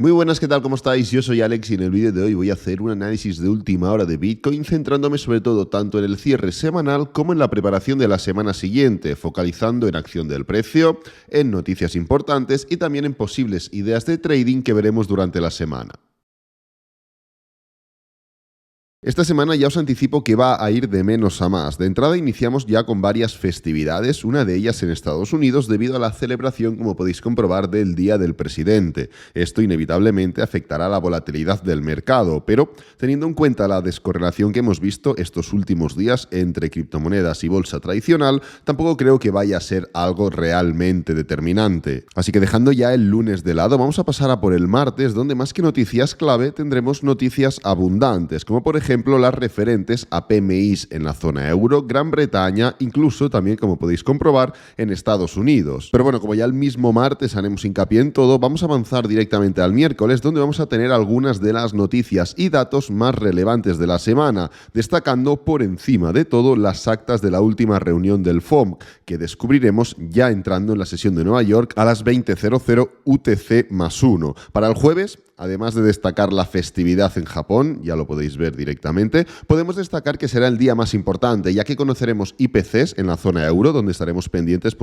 Muy buenas, ¿qué tal? ¿Cómo estáis? Yo soy Alex y en el vídeo de hoy voy a hacer un análisis de última hora de Bitcoin, centrándome sobre todo tanto en el cierre semanal como en la preparación de la semana siguiente, focalizando en acción del precio, en noticias importantes y también en posibles ideas de trading que veremos durante la semana. Esta semana ya os anticipo que va a ir de menos a más. De entrada iniciamos ya con varias festividades, una de ellas en Estados Unidos debido a la celebración, como podéis comprobar, del Día del Presidente. Esto inevitablemente afectará la volatilidad del mercado, pero teniendo en cuenta la descorrelación que hemos visto estos últimos días entre criptomonedas y bolsa tradicional, tampoco creo que vaya a ser algo realmente determinante. Así que dejando ya el lunes de lado, vamos a pasar a por el martes, donde más que noticias clave tendremos noticias abundantes, como por ejemplo las referentes a PMIs en la zona euro, Gran Bretaña, incluso también, como podéis comprobar, en Estados Unidos. Pero bueno, como ya el mismo martes haremos hincapié en todo, vamos a avanzar directamente al miércoles, donde vamos a tener algunas de las noticias y datos más relevantes de la semana, destacando por encima de todo las actas de la última reunión del FOMC, que descubriremos ya entrando en la sesión de Nueva York a las 20:00 UTC+1. Para el jueves, además de destacar la festividad en Japón, ya lo podéis ver directamente, podemos destacar que será el día más importante, ya que conoceremos IPCs en la zona euro, donde estaremos pendientes,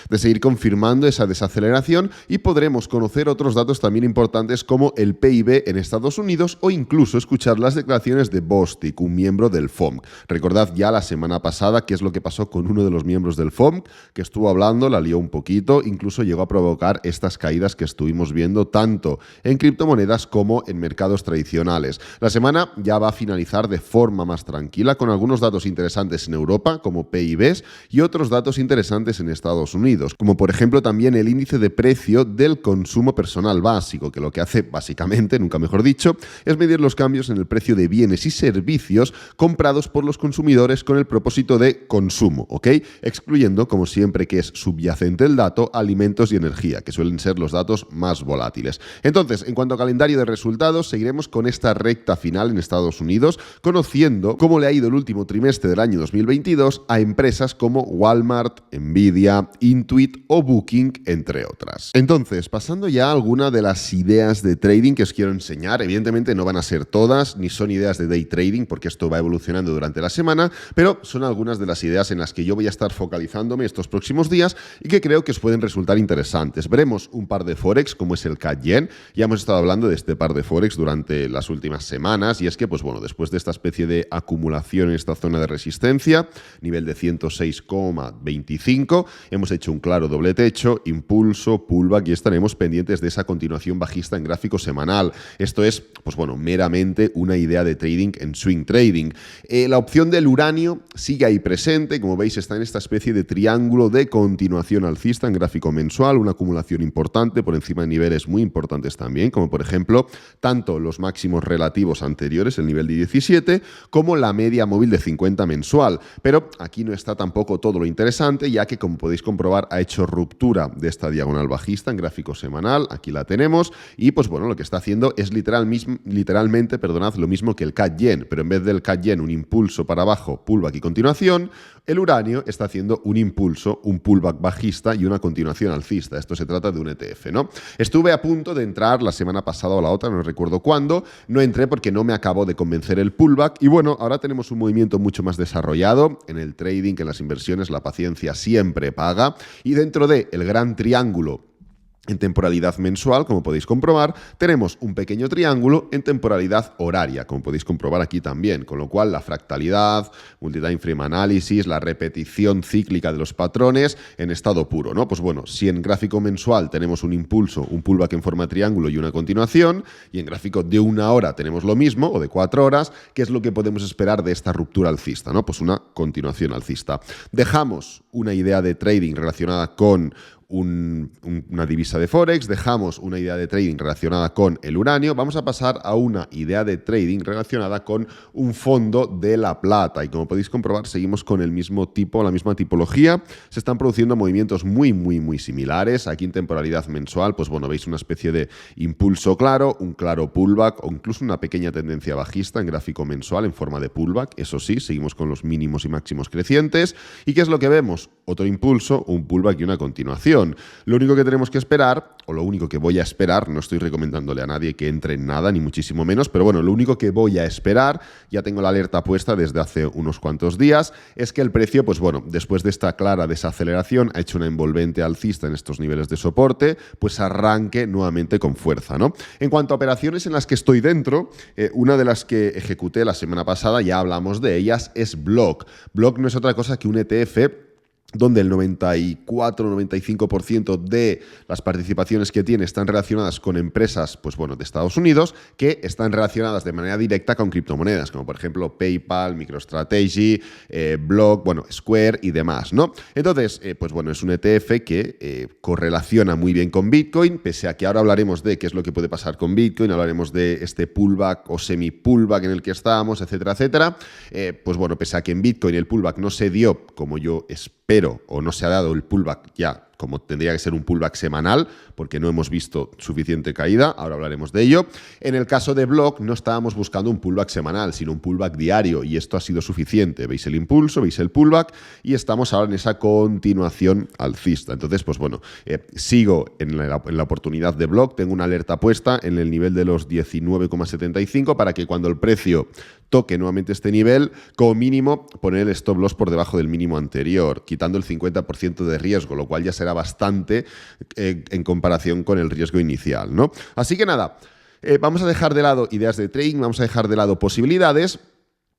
de seguir confirmando esa desaceleración, y podremos conocer otros datos también importantes como el PIB en Estados Unidos o incluso escuchar las declaraciones de Bostic, un miembro del FOMC. Recordad ya la semana pasada qué es lo que pasó con uno de los miembros del FOMC, que estuvo hablando, la lió un poquito, incluso llegó a provocar estas caídas que estuvimos viendo tanto en criptomonedas como en mercados tradicionales. La semana ya va a finalizar de forma más tranquila, con algunos datos interesantes en Europa, como PIBs, y otros datos interesantes en Estados Unidos, como por ejemplo también el índice de precio del consumo personal básico, que lo que hace básicamente, nunca mejor dicho, es medir los cambios en el precio de bienes y servicios comprados por los consumidores con el propósito de consumo, ¿ok? Excluyendo, como siempre que es subyacente el dato, alimentos y energía, que suelen ser los datos más volátiles. Entonces, en cuanto a calendario de resultados, seguiremos con esta recta final en Estados Unidos, conociendo cómo le ha ido el último trimestre del año 2022 a empresas como Walmart, Nvidia, Intuit o Booking, entre otras. Entonces, pasando ya a alguna de las ideas de trading que os quiero enseñar, evidentemente no van a ser todas, ni son ideas de day trading, porque esto va evolucionando durante la semana, pero son algunas de las ideas en las que yo voy a estar focalizándome estos próximos días y que creo que os pueden resultar interesantes. Veremos un par de forex, como es el CAD-Yen. Ya hemos estado hablando de este par de forex durante las últimas semanas, y es que, después de esta especie de acumulación en esta zona de resistencia, nivel de 106,25, hemos hecho un claro doble techo, impulso, pullback, y estaremos pendientes de esa continuación bajista en gráfico semanal. Esto es, meramente una idea de trading en swing trading. La opción del uranio sigue ahí presente, como veis está en esta especie de triángulo de continuación alcista en gráfico mensual, una acumulación importante por encima de niveles muy importantes también, como por ejemplo, tanto los máximos relativos anteriores, el nivel de 17, como la media móvil de 50 mensual. Pero aquí no está tampoco todo lo interesante, ya que, como podéis comprobar, ha hecho ruptura de esta diagonal bajista en gráfico semanal. Aquí la tenemos y, lo que está haciendo es literalmente, lo mismo que el CAD-Yen, pero en vez del CAD-Yen un impulso para abajo, pullback y continuación, el uranio está haciendo un impulso, un pullback bajista y una continuación alcista. Esto se trata de un ETF, ¿no? Estuve a punto de entrar la semana pasada o la otra, no recuerdo cuándo, no entré porque no me acabó de convencer el pullback, y ahora tenemos un movimiento mucho más desarrollado. En el trading, en las inversiones, la paciencia siempre paga, y dentro del gran triángulo en temporalidad mensual, como podéis comprobar, tenemos un pequeño triángulo en temporalidad horaria, como podéis comprobar aquí también, con lo cual la fractalidad, multi-time frame analysis, la repetición cíclica de los patrones en estado puro, ¿no? Si en gráfico mensual tenemos un impulso, un pullback en forma de triángulo y una continuación, y en gráfico de 1 hora tenemos lo mismo, o de 4 horas, ¿qué es lo que podemos esperar de esta ruptura alcista, ¿no? Una continuación alcista. Dejamos una idea de trading relacionada con una divisa de Forex, dejamos una idea de trading relacionada con el uranio, vamos a pasar a una idea de trading relacionada con un fondo de la plata, y como podéis comprobar seguimos con el mismo tipo, la misma tipología. Se están produciendo movimientos muy similares. Aquí en temporalidad mensual, veis una especie de impulso claro, un claro pullback o incluso una pequeña tendencia bajista en gráfico mensual en forma de pullback. Eso sí, seguimos con los mínimos y máximos crecientes. ¿Y qué es lo que vemos? Otro impulso, un pullback y una continuación. aceleración. Lo único que tenemos que esperar, o lo único que voy a esperar, no estoy recomendándole a nadie que entre en nada, ni muchísimo menos, pero bueno, lo único que voy a esperar, ya tengo la alerta puesta desde hace unos cuantos días, es que el precio, pues bueno, después de esta clara desaceleración, ha hecho una envolvente alcista en estos niveles de soporte, pues arranque nuevamente con fuerza, ¿no? En cuanto a operaciones en las que estoy dentro, una de las que ejecuté la semana pasada, ya hablamos de ellas, es Block. Block no es otra cosa que un ETF donde el 94-95% de las participaciones que tiene están relacionadas con empresas, pues bueno, de Estados Unidos, que están relacionadas de manera directa con criptomonedas, como por ejemplo PayPal, MicroStrategy, Block, bueno, Square y demás, ¿no? Entonces, pues bueno, es un ETF que correlaciona muy bien con Bitcoin, pese a que ahora hablaremos de qué es lo que puede pasar con Bitcoin, hablaremos de este pullback o semi-pullback en el que estamos, etcétera, etcétera. Pues bueno, pese a que en Bitcoin el pullback no se dio como yo espero, o no se ha dado el pullback ya como tendría que ser un pullback semanal, porque no hemos visto suficiente caída, ahora hablaremos de ello. En el caso de Block no estábamos buscando un pullback semanal, sino un pullback diario, y esto ha sido suficiente. Veis el impulso, veis el pullback, y estamos ahora en esa continuación alcista. Entonces, pues bueno, sigo en la oportunidad de Block, tengo una alerta puesta en el nivel de los 19,75 para que cuando el precio toque nuevamente este nivel, como mínimo poner el stop loss por debajo del mínimo anterior, quitando el 50% de riesgo, lo cual ya será bastante en comparación con el riesgo inicial, ¿no? Así que nada, vamos a dejar de lado ideas de trading, vamos a dejar de lado posibilidades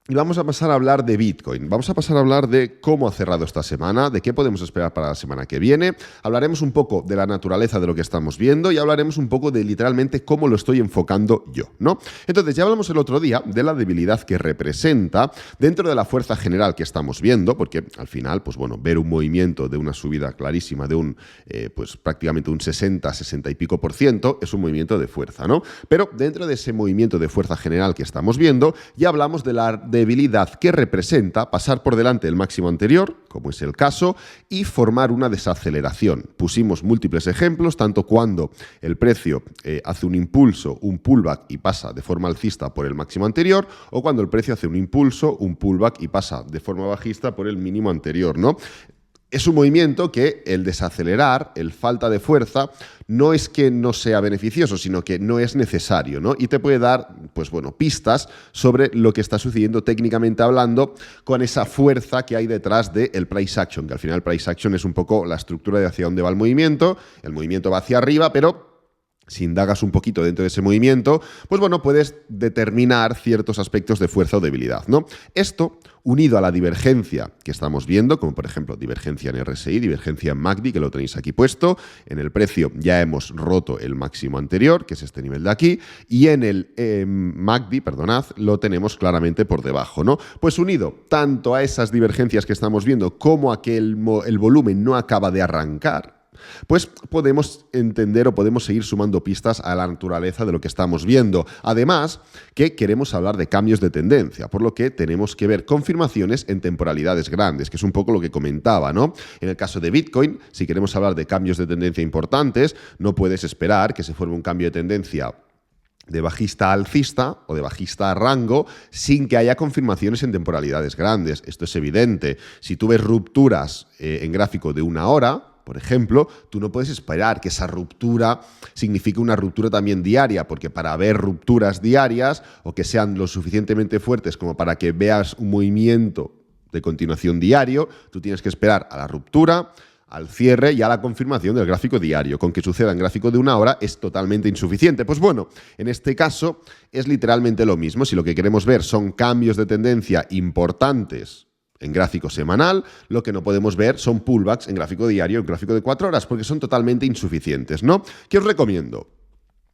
y vamos a pasar a hablar de Bitcoin. Vamos a pasar a hablar de cómo ha cerrado esta semana, de qué podemos esperar para la semana que viene. Hablaremos un poco de la naturaleza de lo que estamos viendo y hablaremos un poco de literalmente cómo lo estoy enfocando yo, ¿no? Entonces, ya hablamos el otro día de la debilidad que representa dentro de la fuerza general que estamos viendo, porque al final, pues bueno, ver un movimiento de una subida clarísima de un, pues prácticamente un 60 y pico por ciento es un movimiento de fuerza, ¿no? Pero dentro de ese movimiento de fuerza general que estamos viendo, ya hablamos de la debilidad que representa pasar por delante del máximo anterior, como es el caso, y formar una desaceleración. Pusimos múltiples ejemplos, tanto cuando el precio hace un impulso, un pullback y pasa de forma alcista por el máximo anterior, o cuando el precio hace un impulso, un pullback y pasa de forma bajista por el mínimo anterior, ¿no? Es un movimiento que el desacelerar, el falta de fuerza, no es que no sea beneficioso, sino que no es necesario, ¿no? Y te puede dar, pues bueno, pistas sobre lo que está sucediendo técnicamente hablando con esa fuerza que hay detrás del price action, que al final el price action es un poco la estructura de hacia dónde va el movimiento va hacia arriba, pero si indagas un poquito dentro de ese movimiento, pues bueno, puedes determinar ciertos aspectos de fuerza o debilidad, ¿no? Esto, unido a la divergencia que estamos viendo, como por ejemplo divergencia en RSI, divergencia en MACD, que lo tenéis aquí puesto, en el precio ya hemos roto el máximo anterior, que es este nivel de aquí, y en el MACD, perdonad, lo tenemos claramente por debajo, ¿no? Pues unido tanto a esas divergencias que estamos viendo como a que el volumen no acaba de arrancar, pues podemos entender o podemos seguir sumando pistas a la naturaleza de lo que estamos viendo. Además, que queremos hablar de cambios de tendencia, por lo que tenemos que ver confirmaciones en temporalidades grandes, que es un poco lo que comentaba, ¿no? En el caso de Bitcoin, si queremos hablar de cambios de tendencia importantes, no puedes esperar que se forme un cambio de tendencia de bajista a alcista o de bajista a rango sin que haya confirmaciones en temporalidades grandes. Esto es evidente. Si tú ves rupturas en gráfico de una hora, por ejemplo, tú no puedes esperar que esa ruptura signifique una ruptura también diaria, porque para ver rupturas diarias o que sean lo suficientemente fuertes como para que veas un movimiento de continuación diario, tú tienes que esperar a la ruptura, al cierre y a la confirmación del gráfico diario. Con que suceda en gráfico de una hora es totalmente insuficiente. Pues bueno, en este caso es literalmente lo mismo. Si lo que queremos ver son cambios de tendencia importantes en gráfico semanal, lo que no podemos ver son pullbacks en gráfico diario, en gráfico de 4 horas, porque son totalmente insuficientes, ¿no? ¿Qué os recomiendo?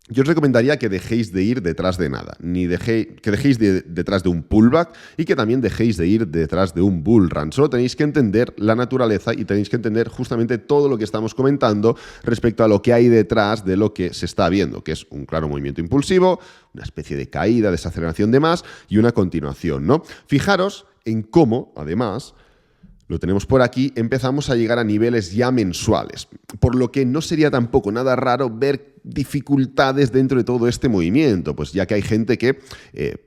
Yo os recomendaría que dejéis de ir detrás de nada, que dejéis detrás de un pullback y que también dejéis de ir detrás de un bull run. Solo tenéis que entender la naturaleza y tenéis que entender justamente todo lo que estamos comentando respecto a lo que hay detrás de lo que se está viendo, que es un claro movimiento impulsivo, una especie de caída, desaceleración de más y una continuación, ¿no? Fijaros en cómo, además, lo tenemos por aquí, empezamos a llegar a niveles ya mensuales, por lo que no sería tampoco nada raro ver dificultades dentro de todo este movimiento, pues ya que hay gente que,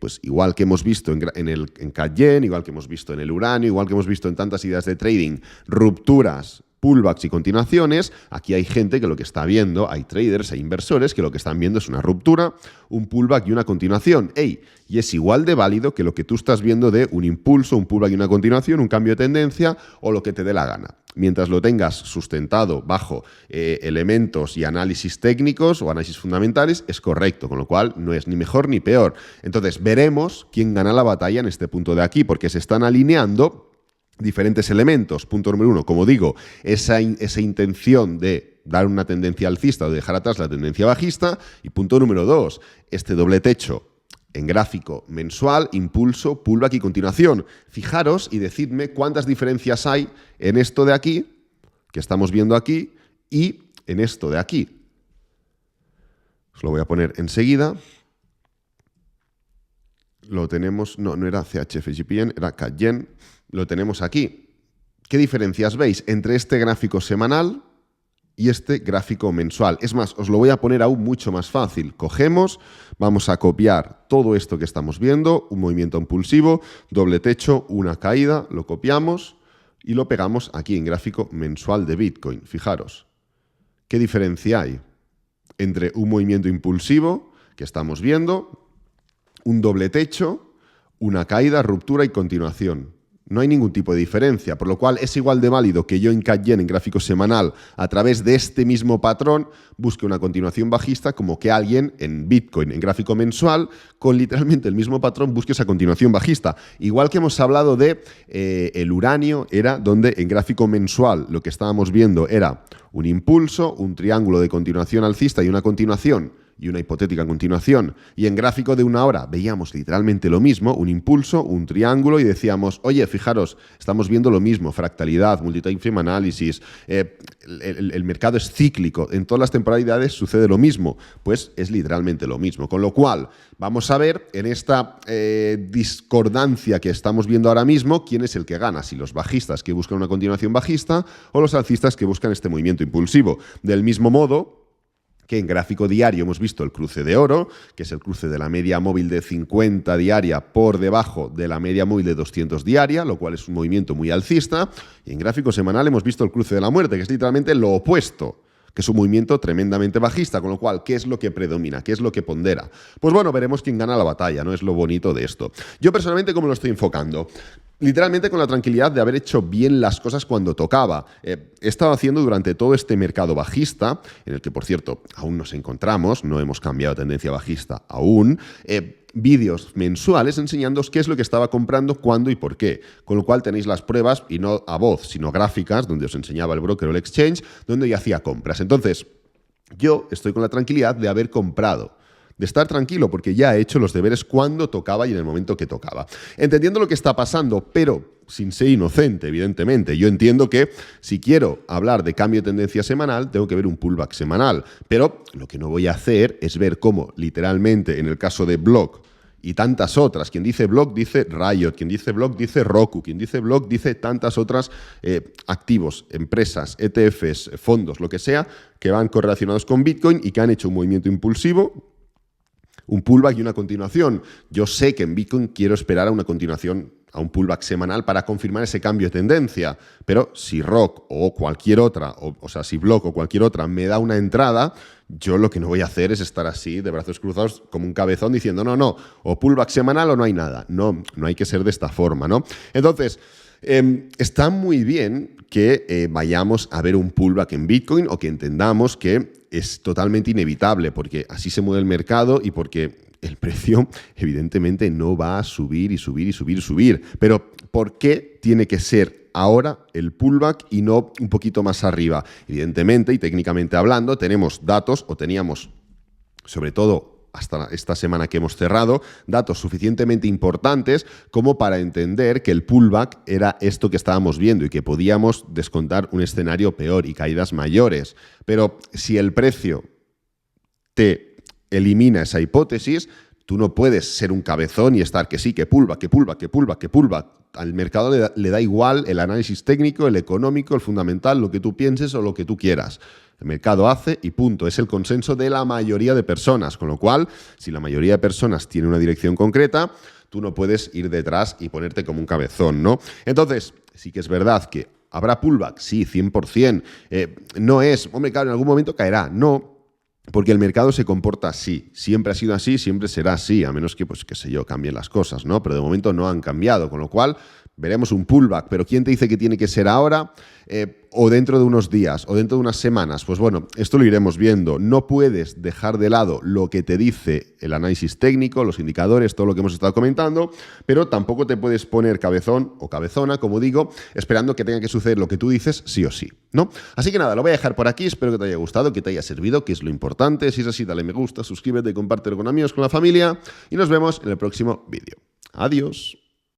pues igual que hemos visto en CAD Yen, igual que hemos visto en el uranio, igual que hemos visto en tantas ideas de trading, rupturas pullbacks y continuaciones. Aquí hay gente que lo que está viendo, hay traders, hay inversores que lo que están viendo es una ruptura, un pullback y una continuación. Y es igual de válido que lo que tú estás viendo de un impulso, un pullback y una continuación, un cambio de tendencia o lo que te dé la gana. Mientras lo tengas sustentado bajo elementos y análisis técnicos o análisis fundamentales, es correcto, con lo cual no es ni mejor ni peor. Entonces, veremos quién gana la batalla en este punto de aquí, porque se están alineando diferentes elementos. Punto número 1, como digo, esa intención de dar una tendencia alcista o de dejar atrás la tendencia bajista. Y punto número 2, este doble techo en gráfico mensual, impulso, pullback y continuación. Fijaros y decidme cuántas diferencias hay en esto de aquí, que estamos viendo aquí, y en esto de aquí. Os lo voy a poner enseguida. Lo tenemos, no era CHF-JPY, era CAD-YEN. Lo tenemos aquí. ¿Qué diferencias veis entre este gráfico semanal y este gráfico mensual? Es más, os lo voy a poner aún mucho más fácil. Cogemos, vamos a copiar todo esto que estamos viendo, un movimiento impulsivo, doble techo, una caída, lo copiamos y lo pegamos aquí en gráfico mensual de Bitcoin. Fijaros, ¿qué diferencia hay entre un movimiento impulsivo que estamos viendo, un doble techo, una caída, ruptura y continuación? No hay ningún tipo de diferencia, por lo cual es igual de válido que yo en CAD-YEN en gráfico semanal a través de este mismo patrón busque una continuación bajista como que alguien en Bitcoin en gráfico mensual con literalmente el mismo patrón busque esa continuación bajista. Igual que hemos hablado de el uranio, era donde en gráfico mensual lo que estábamos viendo era un impulso, un triángulo de continuación alcista y una continuación y una hipotética continuación. Y en gráfico de una hora veíamos literalmente lo mismo, un impulso, un triángulo, y decíamos, oye, fijaros, estamos viendo lo mismo, fractalidad, multi-time frame analysis, el mercado es cíclico, en todas las temporalidades sucede lo mismo. Pues es literalmente lo mismo. Con lo cual, vamos a ver en esta discordancia que estamos viendo ahora mismo, quién es el que gana, si los bajistas que buscan una continuación bajista o los alcistas que buscan este movimiento impulsivo. Del mismo modo que en gráfico diario hemos visto el cruce de oro, que es el cruce de la media móvil de 50 diaria por debajo de la media móvil de 200 diaria, lo cual es un movimiento muy alcista. Y en gráfico semanal hemos visto el cruce de la muerte, que es literalmente lo opuesto, que es un movimiento tremendamente bajista, con lo cual, ¿qué es lo que predomina? ¿Qué es lo que pondera? Pues bueno, veremos quién gana la batalla, ¿no? Es lo bonito de esto. Yo personalmente, ¿cómo lo estoy enfocando? Literalmente con la tranquilidad de haber hecho bien las cosas cuando tocaba. He estado haciendo durante todo este mercado bajista, en el que, por cierto, aún nos encontramos, no hemos cambiado tendencia bajista aún, vídeos mensuales enseñándoos qué es lo que estaba comprando, cuándo y por qué. Con lo cual tenéis las pruebas, y no a voz, sino gráficas, donde os enseñaba el broker o el exchange, donde yo hacía compras. Entonces, yo estoy con la tranquilidad de haber comprado, de estar tranquilo, porque ya he hecho los deberes cuando tocaba y en el momento que tocaba. Entendiendo lo que está pasando, pero sin ser inocente, evidentemente. Yo entiendo que si quiero hablar de cambio de tendencia semanal, tengo que ver un pullback semanal. Pero lo que no voy a hacer es ver cómo, literalmente, en el caso de Block y tantas otras, quien dice Block dice Riot, quien dice Block dice Roku, quien dice Block dice tantas otras activos, empresas, ETFs, fondos, lo que sea, que van correlacionados con Bitcoin y que han hecho un movimiento impulsivo, un pullback y una continuación. Yo sé que en Bitcoin quiero esperar a una continuación, a un pullback semanal para confirmar ese cambio de tendencia. Pero si Rock o cualquier otra, o sea, si Block o cualquier otra me da una entrada, yo lo que no voy a hacer es estar así, de brazos cruzados, como un cabezón, diciendo no, o pullback semanal o no hay nada. No hay que ser de esta forma, ¿no? Entonces, está muy bien que vayamos a ver un pullback en Bitcoin o que entendamos que es totalmente inevitable porque así se mueve el mercado y porque el precio evidentemente no va a subir y subir y subir y subir. Pero ¿por qué tiene que ser ahora el pullback y no un poquito más arriba? Evidentemente y técnicamente hablando tenemos datos, o teníamos sobre todo hasta esta semana que hemos cerrado, datos suficientemente importantes como para entender que el pullback era esto que estábamos viendo y que podíamos descontar un escenario peor y caídas mayores. Pero si el precio te elimina esa hipótesis, tú no puedes ser un cabezón y estar que sí, que pullback, que pullback, que pullback, que pullback. Al mercado le da igual el análisis técnico, el económico, el fundamental, lo que tú pienses o lo que tú quieras. El mercado hace y punto. Es el consenso de la mayoría de personas. Con lo cual, si la mayoría de personas tiene una dirección concreta, tú no puedes ir detrás y ponerte como un cabezón, ¿no? Entonces, sí que es verdad que ¿Habrá pullback? Sí, 100%. No es, hombre, claro, en algún momento caerá. No, porque el mercado se comporta así. Siempre ha sido así, siempre será así, a menos que, pues, qué sé yo, cambien las cosas, ¿no? Pero de momento no han cambiado, con lo cual veremos un pullback. Pero ¿quién te dice que tiene que ser ahora? O dentro de unos días, o dentro de unas semanas. Pues bueno, esto lo iremos viendo. No puedes dejar de lado lo que te dice el análisis técnico, los indicadores, todo lo que hemos estado comentando, pero tampoco te puedes poner cabezón o cabezona, como digo, esperando que tenga que suceder lo que tú dices sí o sí, ¿no? Así que nada, lo voy a dejar por aquí. Espero que te haya gustado, que te haya servido, que es lo importante. Si es así, dale me gusta, suscríbete, compártelo con amigos, con la familia y nos vemos en el próximo vídeo. Adiós.